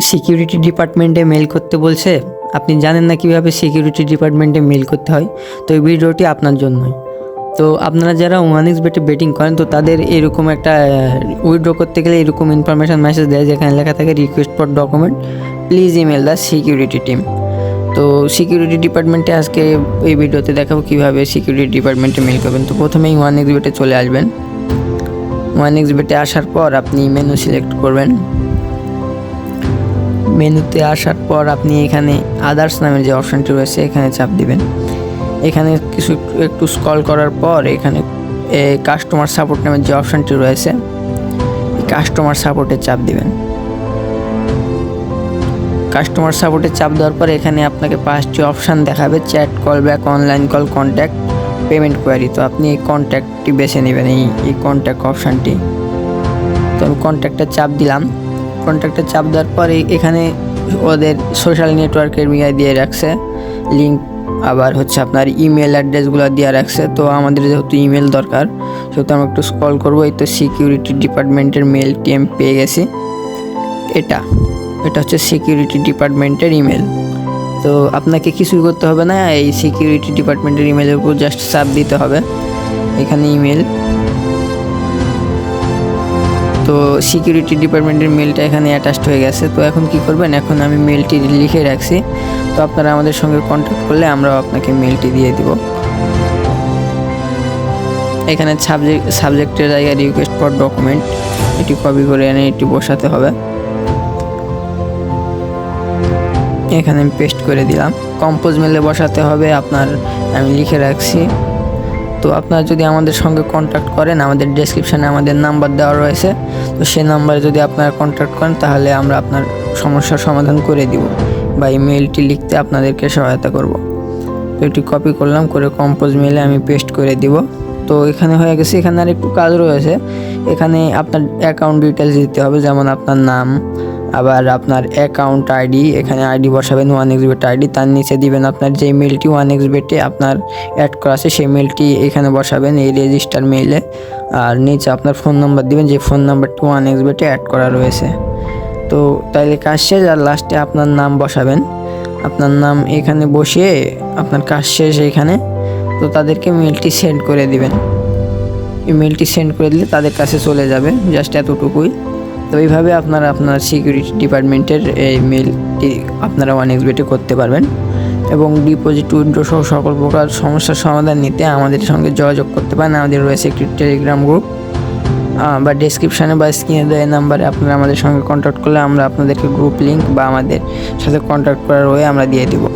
Security ডিপার্টমেন্টে mail করতে বলছে, আপনি জানেন না কিভাবে সিকিউরিটি ডিপার্টমেন্টে মেল করতে হয়। তো এই ভিডিওটি আপনার জন্যই। তো আপনারা যারা OneXBet বেটিং করেন, তো তাদের এরকম একটা উইথড্র করতে গেলে এরকম ইনফরমেশান মেসেজ দেয়, যেখানে লেখা থাকে request for document, please email the security team. তো সিকিউরিটি ডিপার্টমেন্টে আজকে এই ভিডিওতে দেখাবো কীভাবে সিকিউরিটি ডিপার্টমেন্টে মেল করবেন। তো প্রথমেই OneXBet চলে আসবেন। OneXBet আসার পর আপনি মেনু সিলেক্ট করবেন। মেনুতে আসার পর আপনি এখানে আদার্স নামের যে অপশানটি রয়েছে এখানে চাপ দিবেন। এখানে একটু স্ক্রল করার পর এখানে কাস্টমার সাপোর্ট নামের যে অপশানটি রয়েছে কাস্টমার সাপোর্টে চাপ দিবেন। কাস্টমার সাপোর্টে চাপ দেওয়ার পর এখানে আপনাকে 5টি অপশান দেখাবে: chat, call back, online call, contact, payment query. তো আপনি এই কন্ট্যাক্টটি বেছে নেবেন, এই কন্ট্যাক্ট অপশানটি। তো আমি কন্ট্যাক্টে চাপ দিলাম। কন্ট্যাক্টে চাপ দেওয়ার পর এখানে ওদের সোশ্যাল নেটওয়ার্কের দিয়ে রাখছে লিঙ্ক, আবার আপনার ইমেল অ্যাড্রেসগুলো দিয়ে রাখছে। তো আমাদের যেহেতু ইমেল দরকার, সেহেতু আমি একটু স্ক্রল করবো। এই তো সিকিউরিটি ডিপার্টমেন্টের মেলটি আমি পেয়ে গেছি। এটা হচ্ছে সিকিউরিটি ডিপার্টমেন্টের ইমেল। তো আপনাকে কিছুই করতে হবে না, এই সিকিউরিটি ডিপার্টমেন্টের ইমেলের উপর জাস্ট চাপ দিতে হবে। এখানে ইমেল, তো সিকিউরিটি ডিপার্টমেন্টের মেলটা এখানে অ্যাটাচড হয়ে গেছে। তো এখন কি করবেন, এখন আমি মেলটি লিখে রাখছি। তো আপনারা আমাদের সঙ্গে কন্ট্যাক্ট করলে আমরাও আপনাকে মেলটি দিয়ে দিব। এখানে সাবজেক্টের জায়গায় রিকোয়েস্ট ফর ডকুমেন্ট, এটি কপি করে এনে এটি বসাতে হবে। এখানে আমি পেস্ট করে দিলাম। কম্পোজ মেলে বসাতে হবে আপনার, আমি লিখে রাখছি। তো আপনারা যদি আমাদের সঙ্গে কন্ট্যাক্ট করেন, আমাদের ডেসক্রিপশানে আমাদের নাম্বার দেওয়া রয়েছে। তো সেই নাম্বারে যদি আপনারা কন্ট্যাক্ট করেন, তাহলে আমরা আপনার সমস্যার সমাধান করে দিব বা এই মেলটি লিখতে আপনাদেরকে সহায়তা করব। তো এটি কপি করলাম, করে কম্পোজ মেলে আমি পেস্ট করে দিব। তো এখানে হয়ে গেছে। এখানে আর একটু কাজ রয়েছে। এখানে আপনার অ্যাকাউন্ট ডিটেলস দিতে হবে, যেমন আপনার নাম, আবার আপনার অ্যাকাউন্ট আইডি, এখানে আইডি বসাবেন OneXBet আইডি। তার নিচে দিবেন আপনার যে মেলটি OneXBet আপনার অ্যাড করা আছে সেই মেলটি এখানে বসাবেন এই রেজিস্টার মেইলে। আর নিচে আপনার ফোন নাম্বার দিবেন, যে ফোন নাম্বারটি OneXBet অ্যাড করা রয়েছে। তো তাইলে কাজ শেষ। আর লাস্টে আপনার নাম বসাবেন, আপনার নাম এখানে বসিয়ে আপনার কাজ শেষ এখানে। তো তাদেরকে মেলটি সেন্ড করে দিবেন। এই মেলটি সেন্ড করে দিলে তাদের কাছে চলে যাবে, জাস্ট এতটুকুই। তো এইভাবে আপনারা আপনার সিকিউরিটি ডিপার্টমেন্টের এই মেলটি আপনারা OneXBet করতে পারবেন। এবং ডিপোজিট, উইথড্র সহ সকল প্রকার সমস্যার সমাধান নিতে আমাদের সঙ্গে যোগাযোগ করতে পারেন। আমাদের রয়েছে একটি টেলিগ্রাম গ্রুপ, বা ডেসক্রিপশানে বা স্ক্রিনে দেওয়া নাম্বারে আপনারা আমাদের সঙ্গে কন্ট্যাক্ট করলে আমরা আপনাদেরকে গ্রুপ লিঙ্ক বা আমাদের সাথে কন্ট্যাক্ট করার ওয়ে আমরা দিয়ে দেবো।